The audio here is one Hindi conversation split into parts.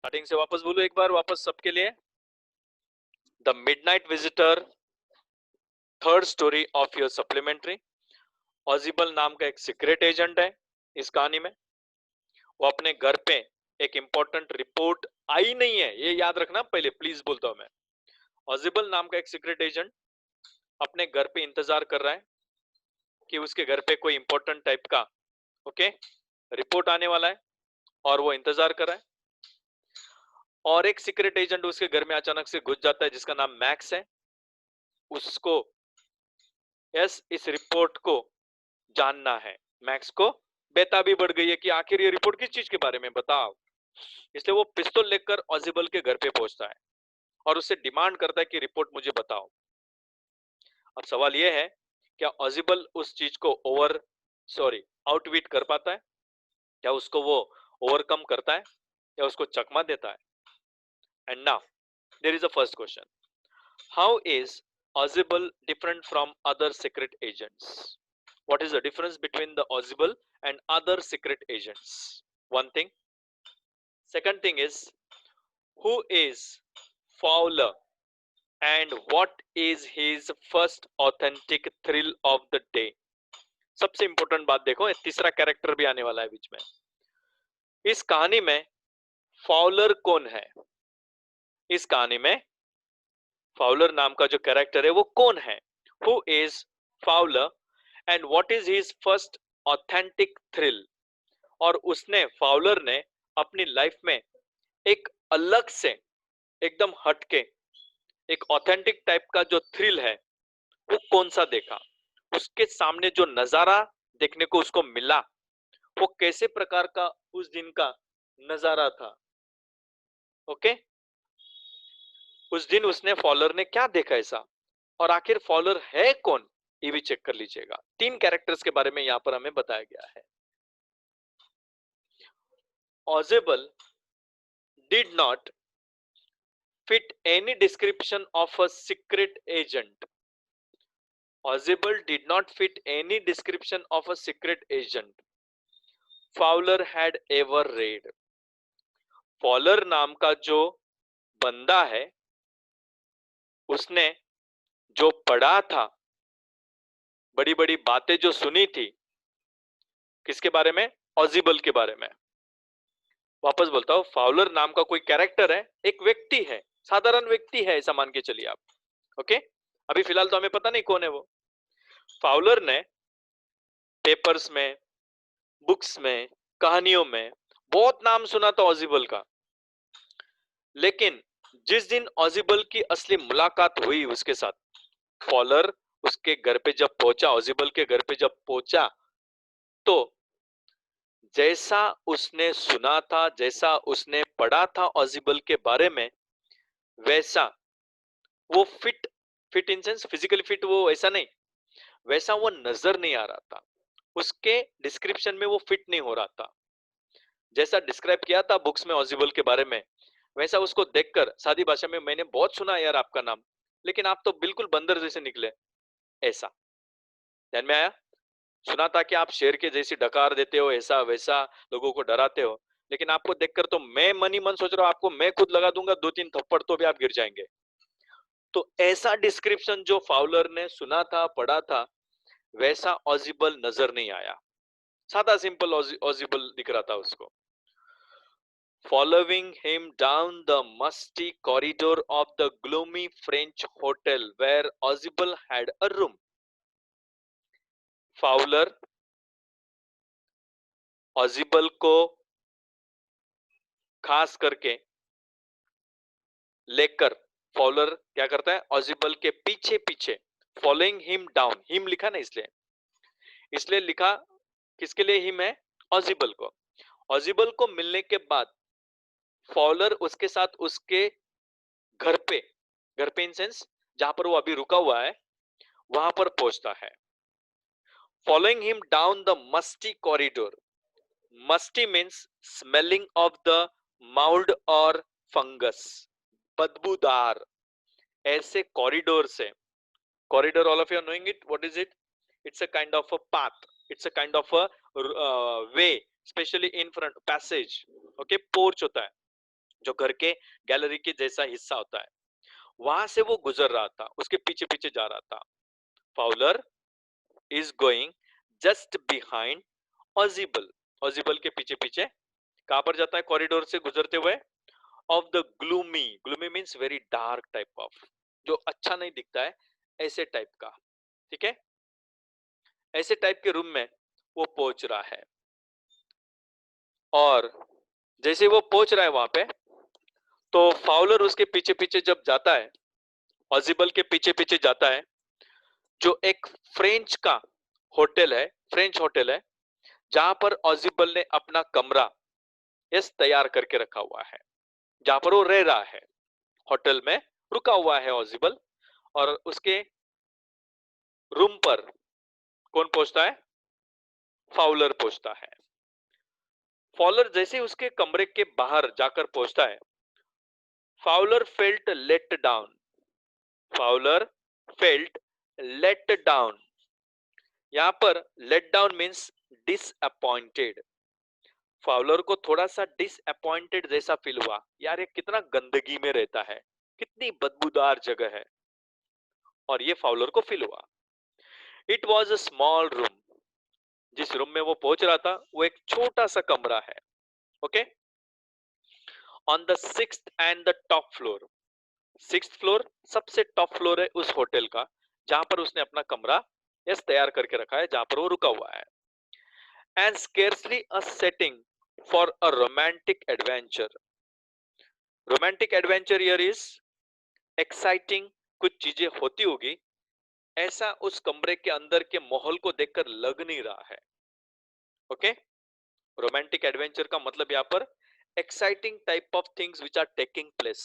स्टार्टिंग से वापस बोलूं एक बार वापस सबके लिए। The midnight visitor, third story of your supplementary. Ausable नाम का एक सीक्रेट एजेंट है इस कहानी में। वो अपने घर पे एक इंपॉर्टेंट रिपोर्ट आई नहीं है, ये याद रखना पहले प्लीज बोलता हूं मैं। ऑजिबल नाम का एक सीक्रेट एजेंट अपने घर पे इंतजार कर रहा है कि उसके घर पे कोई इंपॉर्टेंट टाइप का ओके रिपोर्ट आने वाला है, और वो इंतजार कर रहा है। और एक सीक्रेट एजेंट उसके घर में अचानक से घुस जाता है जिसका नाम मैक्स है। उसको यस इस रिपोर्ट को जानना है। मैक्स को बेताबी बढ़ गई है कि आखिर ये रिपोर्ट किस चीज के बारे में बताओ। इसलिए वो पिस्तौल लेकर ऑजिबल के घर पे पहुंचता है और उससे डिमांड करता है कि रिपोर्ट मुझे बताओ। अब सवाल यह है, क्या ऑजिबल उस चीज को आउटविट कर पाता है? क्या उसको वो ओवरकम करता है या उसको चकमा देता है? And now there is a first question, how is Ausable different from other secret agents? What is the difference between the Audible and other secret agents? One thing. Second thing is, who is Fowler and what is his first authentic thrill of the day? सबसे इंपॉर्टेंट बात देखो, तीसरा कैरेक्टर भी आने वाला है बीच में। इस कहानी में फाउलर कौन है? इस कहानी में फाउलर नाम का जो कैरेक्टर है वो कौन है? Who is Fowler and what is his first authentic thrill? और उसने फाउलर ने अपनी लाइफ में एक अलग से एकदम हटके एक ऑथेंटिक टाइप का जो थ्रिल है वो कौन सा देखा? उसके सामने जो नजारा देखने को उसको मिला वो कैसे प्रकार का उस दिन का नजारा था? ओके, उस दिन उसने फॉलोअर ने क्या देखा ऐसा, और आखिर फॉलोअर है कौन, ये भी चेक कर लीजिएगा। तीन कैरेक्टर्स के बारे में यहां पर हमें बताया गया है। ऑजेबल did not fit any description of a secret agent. Audible did not fit any description of a secret agent Fowler had ever read. Fowler नाम का जो बंदा है उसने जो पढ़ा था, बड़ी बड़ी बातें जो सुनी थी, किसके बारे में? ऑजिबल के बारे में। वापस बोलता हूं, फाउलर नाम का कोई कैरेक्टर है, एक व्यक्ति है, साधारण व्यक्ति है ऐसा मान के चलिए आप। ओके, अभी फिलहाल तो हमें पता नहीं कौन है वो। फाउलर ने पेपर्स में, बुक्स में, कहानियों में बहुत नाम सुना था ऑजिबल का, लेकिन जिस दिन ऑजिबल की असली मुलाकात हुई उसके साथ, फॉलर उसके घर पे जब पहुंचा, ऑजिबल के घर पे जब पहुंचा, तो जैसा उसने सुना था, जैसा उसने पढ़ा था ऑजिबल के बारे में, वैसा वो fit fit in sense physically fit, वो ऐसा नहीं, वैसा वो नजर नहीं आ रहा था। उसके डिस्क्रिप्शन में वो फिट नहीं हो रहा था। जैसा डिस्क्राइब किया था बुक्स में ऑजिबल के बारे में, वैसा उसको देखकर सादी भाषा में, मैंने बहुत सुना यार आपका नाम, लेकिन आप तो बिल्कुल बंदर जैसे निकले, ऐसा ध्यान में आया। सुना था कि आप शेर के जैसी डकार देते हो, ऐसा वैसा लोगों को डराते हो, लेकिन आपको देखकर तो मैं मन ही मन सोच रहा हूं आपको मैं खुद लगा दूंगा दो तीन थप्पड़ तो भी आप गिर जाएंगे। तो ऐसा डिस्क्रिप्शन जो फाउलर ने सुना था, पढ़ा था, वैसा ऑजिबल नजर नहीं आया। सादा सिंपल ऑजिबल दिख रहा था उसको। Following him down the musty corridor of the gloomy French hotel where Audible had a room. Fowler Ausable को खास करके लेकर, फाउलर क्या करता है, ऑजिबल के पीछे पीछे, फॉलोइंग हिम डाउन, हिम लिखा ना इसलिए, इसलिए लिखा किसके लिए हिम है? ऑजिबल को। ऑजिबल को मिलने के बाद फॉउलर उसके साथ उसके घर पे, घर पे इन सेंस जहां पर वो अभी रुका हुआ है वहां पर पहुंचता है। Following him down the musty corridor. Musty means smelling of the mold or fungus. बदबूदार ऐसे कॉरिडोर से, corridor all of you are knowing it, what is it? It's a kind of a path, it's a kind of a way, especially in front, passage, okay, porch होता है, जो घर के गैलरी के जैसा हिस्सा होता है, वहां से वो गुजर रहा था, उसके पीछे पीछे जा रहा था। Fowler is going just behind Ausable, Ausable के पीछे पीछे कहां पर जाता है, कॉरिडोर से गुजरते हुए, of the gloomy, gloomy means very dark type of, जो अच्छा नहीं दिखता है ऐसे टाइप का, ठीक है, ऐसे टाइप के रूम में वो पहुंच रहा है। और जैसे वो पहुंच रहा है वहां पे, तो फाउलर उसके पीछे पीछे जब जाता है, ऑजिबल के पीछे पीछे जाता है, जो एक फ्रेंच का होटल है, फ्रेंच होटल है, जहां पर ऑजिबल ने अपना कमरा यस तैयार करके रखा हुआ है, जहां पर वो रह रहा है, होटल में रुका हुआ है ऑजिबल। और उसके रूम पर कौन पहुंचता है, फाउलर पहुंचता है। फाउलर जैसे उसके कमरे के बाहर जाकर पहुंचता है, Fowler felt let down, Fowler felt let down, यहां पर let down means disappointed. Fowler को थोड़ा सा डिसअपॉइंटेड जैसा फील हुआ, यार ये कितना गंदगी में रहता है, कितनी बदबूदार जगह है, और ये फाउलर को फील हुआ। It was a small room, जिस रूम में वो पहुंच रहा था वो एक छोटा सा कमरा है, okay, on the sixth and the top floor, sixth floor सबसे टॉप फ्लोर है उस होटल का, जहां पर उसने अपना कमरा यस तैयार करके रखा है, जहां पर वो रुका हुआ है। And scarcely a setting for a romantic adventure, romantic adventure here is exciting, कुछ चीजें होती होगी ऐसा उस कमरे के अंदर के माहौल को देखकर लग नहीं रहा है, ओके। रोमांटिक एडवेंचर का मतलब यहां पर exciting type of things which are taking place,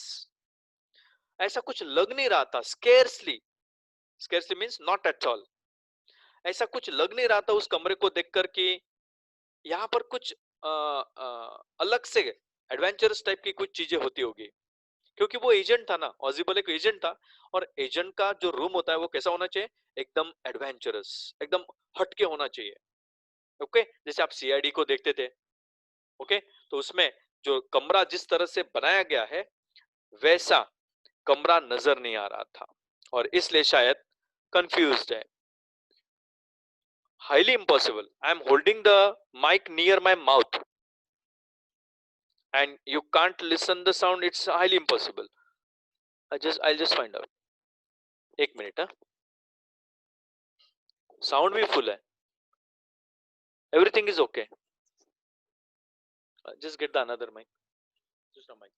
ऐसा कुछ लग नहीं रहा था, scarcely, scarcely means not at all, ऐसा कुछ लग नहीं रहा था उस कमरे को देखकर कि यहाँ पर कुछ अलग से एडवेंचरस टाइप की कुछ चीजें होती होगी, क्योंकि वो एजेंट था ना, ऑजिबल एक एजेंट था, और एजेंट का जो रूम होता है वो कैसा होना चाहिए, एकदम एडवेंचरस, एकदम हटके होना चाहिए, ओके, जैसे आप सीआईडी को देखते थे, ओके, तो उसमें जो कमरा जिस तरह से बनाया गया है वैसा कमरा नजर नहीं आ रहा था, और इसलिए शायद कंफ्यूज्ड है। Highly impossible, I am holding the mic near my mouth and you can't listen the sound, it's highly impossible. I'll just find out, एक मिनट, हाँ, साउंड भी फुल है, everything is okay, just get the another mic, just a mic.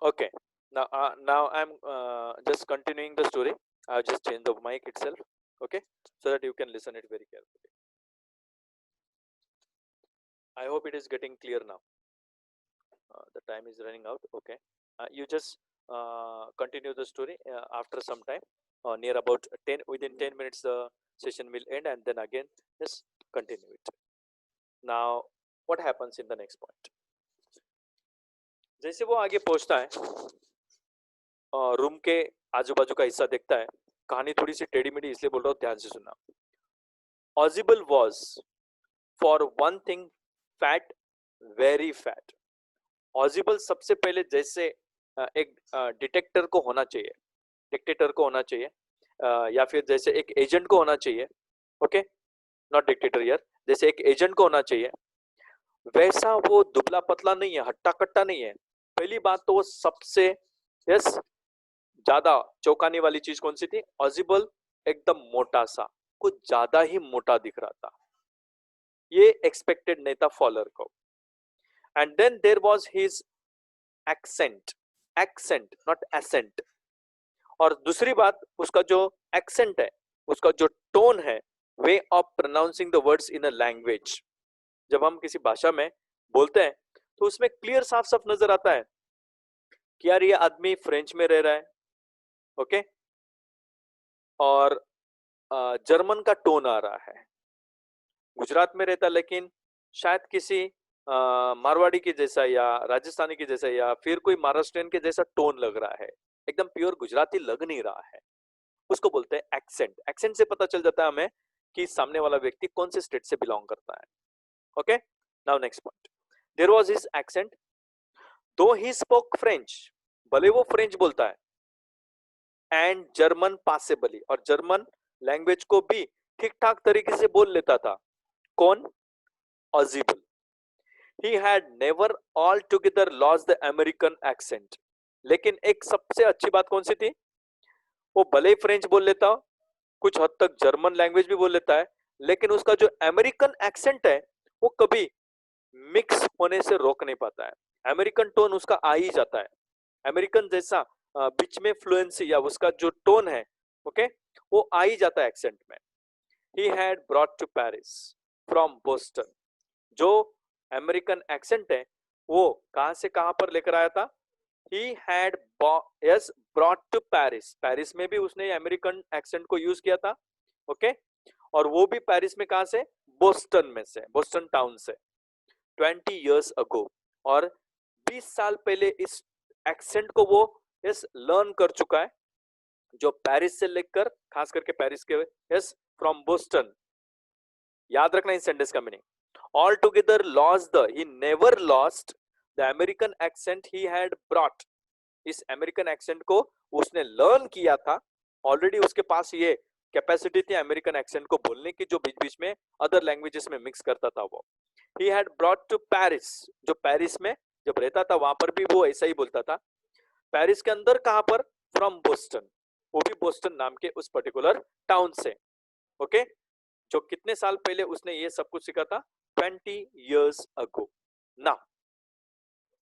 Okay, now I'm just continuing the story. I've just changed the mic itself, okay, so that you can listen it very carefully. I hope it is getting clear now. The time is running out, okay. You just continue the story after some time, near about 10, within 10 minutes the session will end, and then again just continue it. Now what happens in the next point, जैसे वो आगे पहुंचता है, रूम के आजू बाजू का हिस्सा देखता है, कहानी थोड़ी सी टेढ़ी मेढ़ी इसलिए बोल रहा हूँ, ध्यान से सुनना। Ausable was for one thing fat, very fat. Ausable सबसे पहले जैसे एक डिटेक्टर को होना चाहिए, डिक्टेटर को होना चाहिए, या फिर जैसे एक एजेंट को होना चाहिए, ओके, नॉट डिक्टेटर यार, जैसे एक एजेंट को होना चाहिए, वैसा वो दुबला पतला नहीं है, हट्टा कट्टा नहीं है। पहली बात तो वो सबसे यस ज्यादा चौंकाने वाली चीज कौन सी थी, ऑजिबल एकदम मोटा सा, कुछ ज्यादा ही मोटा दिख रहा था, ये एक्सपेक्टेड नहीं था फॉलर को। And then there was his accent, accent not ascent, और दूसरी बात उसका जो एक्सेंट है, उसका जो टोन है, way of pronouncing the words in a language, जब हम किसी भाषा में बोलते हैं तो उसमें क्लियर साफ साफ नजर आता है कि यार ये आदमी फ्रेंच में रह रहा है, ओके, और जर्मन का टोन आ रहा है, गुजरात में रहता लेकिन शायद किसी मारवाड़ी के जैसा या राजस्थानी के जैसा या फिर कोई महाराष्ट्रियन के जैसा टोन लग रहा है, एकदम प्योर गुजराती लग नहीं रहा है, उसको बोलते हैं एक्सेंट। एक्सेंट से पता चल जाता है हमें कि सामने वाला व्यक्ति कौन से स्टेट से बिलोंग करता है। Okay, now next point, there was his accent though he spoke French, भले वो फ्रेंच बोलता है, एंड जर्मन पासेबली, और जर्मन लैंग्वेज को भी ठीक ठाक तरीके से बोल लेता था। कौन? Ausable. He had never all together lost the American accent. लेकिन एक सबसे अच्छी बात कौन सी थी? वो भले ही फ्रेंच बोल लेता हो, कुछ हद तक जर्मन लैंग्वेज भी बोल लेता है, लेकिन उसका जो अमेरिकन एक्सेंट है वो कभी मिक्स होने से रोक नहीं पाता है। अमेरिकन टोन उसका आ ही जाता है, अमेरिकन जैसा बीच में फ्लुएंसी या उसका जो टोन है, ओके, वो आ ही जाता है एक्सेंट में। He had brought to Paris from Boston. जो अमेरिकन एक्सेंट है वो कहां से कहां पर लेकर आया था? He had yes brought to Paris, Paris में भी उसने अमेरिकन एक्सेंट को यूज किया था, ओके, और वो भी पेरिस में कहां से? बोस्टन में से, बोस्टन टाउन से, 20 years ago। और 20 साल पहले इस एक्सेंट को वो यस लर्न कर चुका है, जो पेरिस से लेकर, खास करके पेरिस के, यस फ्रॉम बोस्टन। याद रखना इस सेंटेंस का meaning, all together lost the, he never lost the American accent he had brought. इस अमेरिकन एक्सेंट को उसने लर्न किया था, ऑलरेडी उसके पास ये कैपेसिटी थी अमेरिकन एक्सेंट को बोलने की, जो बीच बीच में अदर लैंग्वेजेस में मिक्स करता था वो। He had brought to Paris, जो पेरिस में जब रहता था वहां पर भी वो ऐसा ही बोलता था। पेरिस के अंदर कहां पर? फ्रॉम बोस्टन, वो भी बोस्टन नाम के उस पर्टिकुलर टाउन से, ओके, जो कितने साल पहले उसने ये सब कुछ सीखा था? 20 years ago। ना,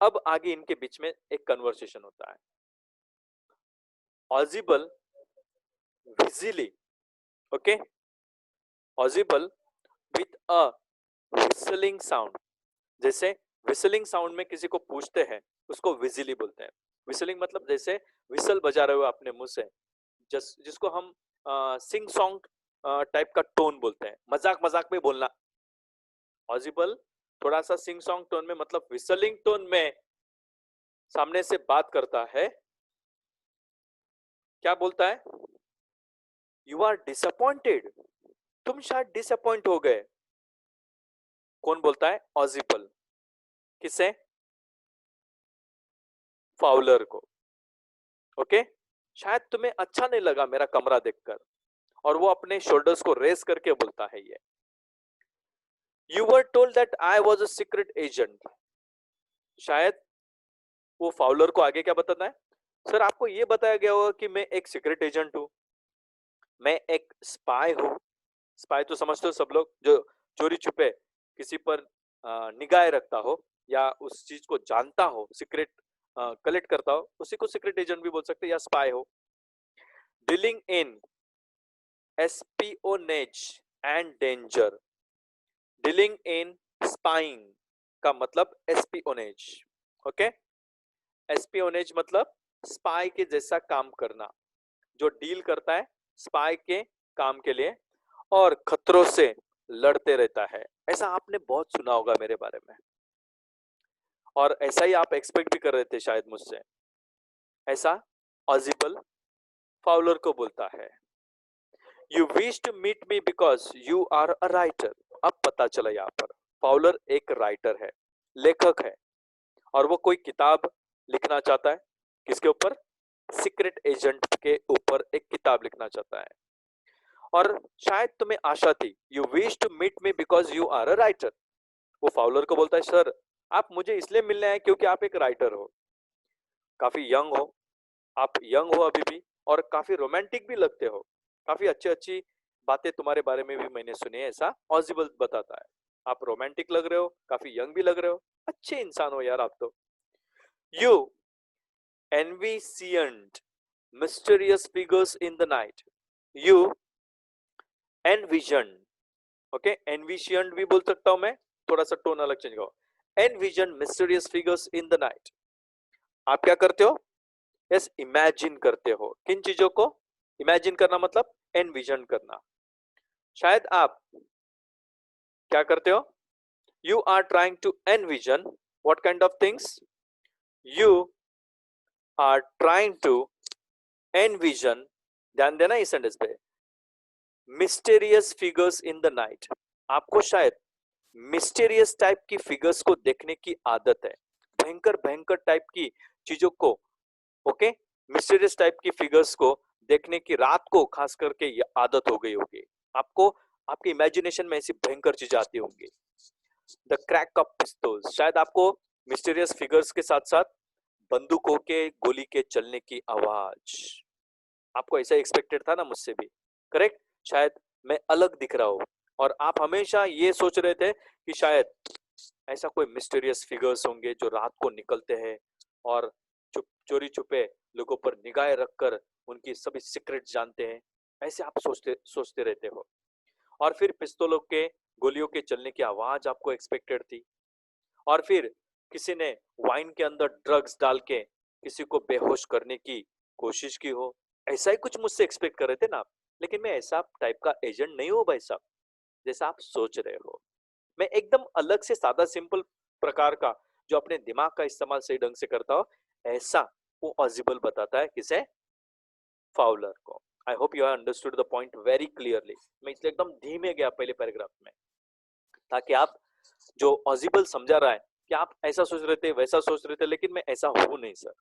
अब आगे इनके बीच में एक कन्वर्सेशन होता है। Audible visibly, okay, audible with a whistling sound. जैसे whistling साउंड में किसी को पूछते हैं उसको विजिली बोलते हैं। whistling मतलब जैसे विसल बजा रहे हो अपने मुंह से, जिसको हम सिंग सॉन्ग टाइप का टोन बोलते हैं, मजाक मजाक में बोलना। ऑजिबल थोड़ा सा सिंग सॉन्ग टोन में, मतलब विसलिंग टोन में सामने से बात करता है। क्या बोलता है? यू आर डिसअपॉइंटेड, तुम शायद डिसअपॉइंट हो गए। कौन बोलता है? ऑजिबल। किसे? फाउलर को, ओके। शायद तुम्हें अच्छा नहीं लगा मेरा कमरा देखकर, और वो अपने शोल्डर्स को रेस करके बोलता है ये। You were told that I was a secret agent. शायद वो फाउलर को आगे क्या बताता है? सर आपको ये बताया गया होगा कि मैं एक सीक्रेट एजेंट हूं, मैं एक स्पाई हूं। स्पाई तो समझते हो सब लोग, जो चोरी छुपे किसी पर निगाह रखता हो या उस चीज को जानता हो, सीक्रेट कलेक्ट करता हो, उसी को सीक्रेट एजेंट भी बोल सकते हैं या स्पाई हो। Dealing in espionage and danger. Dealing in spying का मतलब एस्पियोनेज, ओके। एस्पियोनेज मतलब स्पाई के जैसा काम करना, जो डील करता है स्पाई के काम के लिए और खतरों से लड़ते रहता है। ऐसा आपने बहुत सुना होगा मेरे बारे में, और ऐसा ही आप एक्सपेक्ट भी कर रहे थे शायद मुझसे। ऐसा ऑजिबल फाउलर को बोलता है। You wish to meet me because you are a writer. अब पता चला यहाँ पर फाउलर एक राइटर है, लेखक है, और वो कोई किताब लिखना चाहता है। किसके ऊपर? सीक्रेट एजेंट के ऊपर एक किताब लिखना चाहता है। और शायद तुम्हें आशा थी, you wish to meet me because you are a writer. वो फाउलर को बोलता है, सर आप मुझे इसलिए मिलने आए क्योंकि आप एक राइटर हो, काफी यंग हो, आप यंग हो अभी भी, और काफी रोमांटिक भी लगते हो, काफी अच्छी अच्छी बातें तुम्हारे बारे में भी मैंने सुनी है, ऐसा ऑजिबल बताता है। आप रोमांटिक लग रहे हो, काफी यंग भी लग रहे हो, अच्छे इंसान हो यार आप तो। You envisioned mysterious figures in the night। You envisioned, okay, envisioned भी बोल सकता हूं मैं, थोड़ा सा टोन अलग चेंज करो। envisioned mysterious figures in the night। आप क्या करते हो? यस, इमेजिन करते हो। किन चीजों को? इमेजिन करना मतलब एनविजन करना। शायद आप क्या करते हो? You are trying to envision what kind of things? You are trying to envision, ध्यान देना इस सेंटेंस पे, mysterious figures in the night. आपको शायद मिस्टीरियस टाइप की फिगर्स को देखने की आदत है, भयंकर भयंकर टाइप की चीजों को, ओके, मिस्टीरियस टाइप की फिगर्स को देखने की रात को खास करके ये आदत हो गई होगी आपको. आपकी इमेजिनेशन में ऐसी भयंकर चीजें आती होंगी. द क्रैक ऑफ पिस्तौल्स, शायद आपको मिस्टीरियस फिगर्स के साथ साथ बंदूकों के गोली के चलने की आवाज, आपको ऐसा एक्सपेक्टेड था ना मुझसे भी, करेक्ट. शायद मैं अलग दिख रहा हूं और आप हमेशा ये सोच रहे थे कि शायद ऐसा कोई मिस्टीरियस फिगर्स होंगे जो रात को निकलते हैं और चोरी छुपे लोगों पर निगाहें रखकर उनकी सभी सीक्रेट जानते हैं. ऐसे आप सोचते सोचते रहते हो. और फिर पिस्तौलों के गोलियों के चलने की आवाज आपको एक्सपेक्टेड थी. और फिर किसी ने वाइन के अंदर ड्रग्स डाल के किसी को बेहोश करने की कोशिश की हो, ऐसा ही कुछ मुझसे एक्सपेक्ट कर रहे थे ना आप. लेकिन मैं ऐसा टाइप का एजेंट नहीं हूं भाई साहब जैसा आप सोच रहे हो. मैं एकदम अलग से सादा सिंपल प्रकार का जो अपने दिमाग का इस्तेमाल सही ढंग से करता हो, ऐसा वो ऑजिबल बताता है किसे? फाउलर को. I hope you have understood the point very clearly. मैं इसलिए एकदम धीमे गया पहले पैराग्राफ में ताकि आप जो ऑजिबल समझा रहा है कि आप ऐसा सोच रहे थे वैसा सोच रहे थे, लेकिन मैं ऐसा हूं नहीं sir.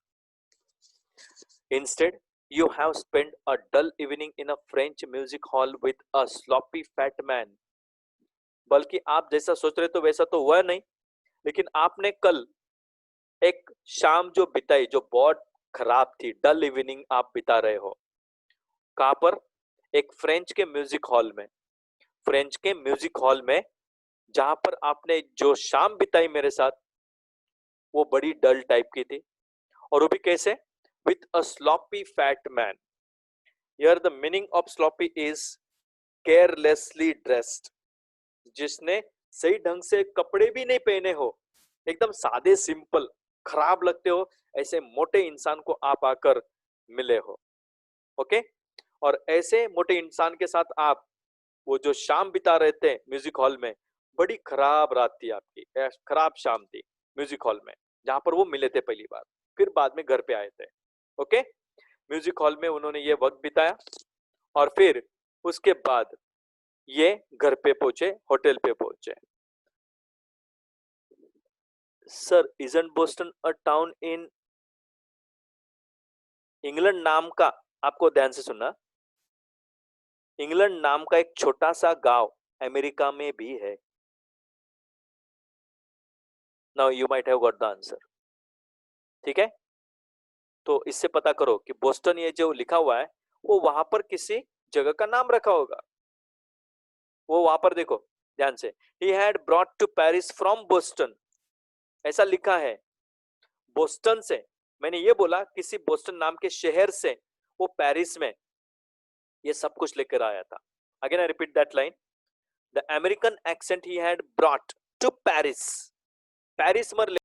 Instead you have spent a dull evening in a French music hall with a sloppy fat man. बल्कि आप जैसा सोच रहे तो वैसा तो हुआ नहीं, लेकिन आपने कल एक शाम जो बिताई जो बहुत खराब थी, डल इवनिंग आप बिता रहे हो. कहां पर? एक फ्रेंच के म्यूजिक हॉल में. फ्रेंच के म्यूजिक हॉल में जहां पर आपने जो शाम बिताई मेरे साथ वो बड़ी डल टाइप की थी. और वो भी कैसे? with a sloppy fat man. Here the meaning of sloppy is carelessly dressed. जिसने सही ढंग से कपड़े भी नहीं पहने हो, एकदम सादे सिंपल खराब लगते हो, ऐसे मोटे इंसान को आप आकर मिले हो. ओके. और ऐसे मोटे इंसान के साथ आप वो जो शाम बिता रहे थे म्यूजिक हॉल में, बड़ी खराब रात थी आपकी, खराब शाम थी म्यूजिक हॉल में जहां पर वो मिले थे पहली बार, फिर बाद में घर पे आए थे. ओके. म्यूजिक हॉल में उन्होंने ये वक्त बिताया और फिर उसके बाद ये घर पे पहुंचे, होटल पे पहुंचे. Sir, isn't Boston a town in England नाम का, आपको ध्यान से सुनना, इंग्लैंड नाम का एक छोटा सा गांव अमेरिका में भी है. Now you might have got the answer. ठीक है. तो इससे पता करो कि बोस्टन ये जो लिखा हुआ है वो वहां पर किसी जगह का नाम रखा होगा. वो वहां पर देखो ध्यान से, he had brought to Paris from Boston, ऐसा लिखा है. बोस्टन से, मैंने ये बोला किसी बोस्टन नाम के शहर से वो पेरिस में ये सब कुछ लेकर आया था. Again I repeat that line, the American accent he had brought to Paris. Paris मर